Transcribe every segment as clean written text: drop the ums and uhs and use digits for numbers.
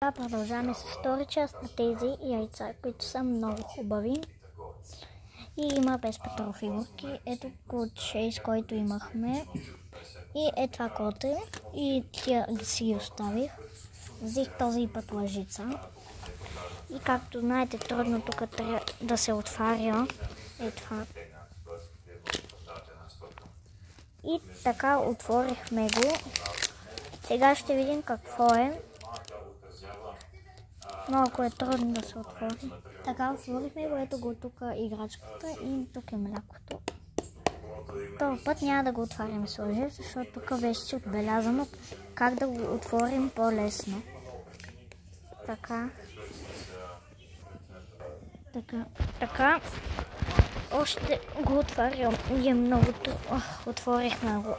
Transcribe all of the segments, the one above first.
Продължаваме с втора част на тези яйца, които са много хубави. И има без петрофигурки. Ето код 6, който имахме. И е това коте. И тия си ги оставих. Взех този път лъжица. И както знаете, трудно тук трябва да се отваря. Е това. И така отворихме го. Сега ще видим какво е. Малко е трудно да се отвори. Така отворихме го, ето го тук играчката и тук е млякото. Този път няма да го отваряме с лъжа, защото тук беше отбелязано как да го отворим по-лесно. Така. Още го отварям. И е много трудно. Отворихме го.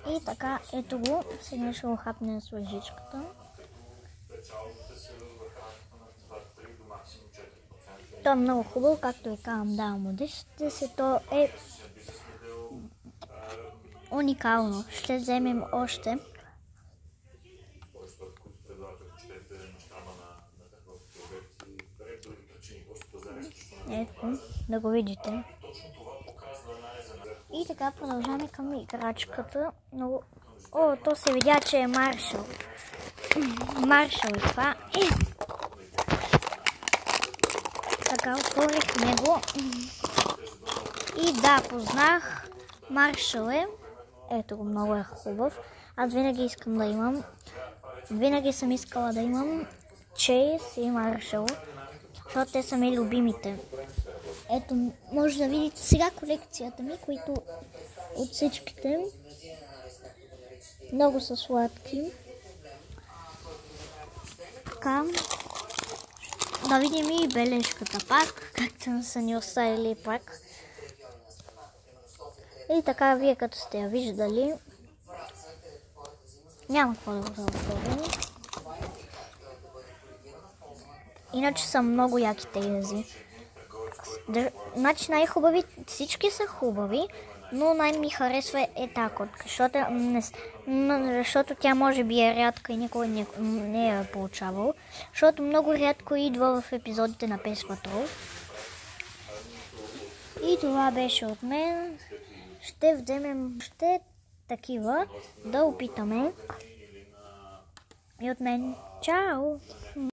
И така, ето го. Сега ще го хапнем с лъжичката. То е много хубаво, както ви казвам, давам от 10. То е уникално. Ще вземем още. Ето, да го видите. И така продължаваме към играчката. Много... О, то се видя, че е Маршал. Маршал е това. Така отворихме го. И да, познах. Маршал е. Ето го, много е хубав. Аз винаги искам да имам. Винаги съм искала да имам Чейз и Маршал. Защото те са ми любимите. Ето, може да видите сега колекцията ми, които от всичките много са сладки. Така, да видим и бележката пак, както са ни оставили пак. И така, вие като сте я виждали, няма какво да го заотворим. Иначе са много яки тези. Значи най-хубави, всички са хубави, но най-ми харесва е тази котка, защото тя може би е рядка и никой не я е получавал, защото много рядко идва в епизодите на Пес Патрол. И това беше от мен. Ще вземем такива да опитаме. И от мен, чао!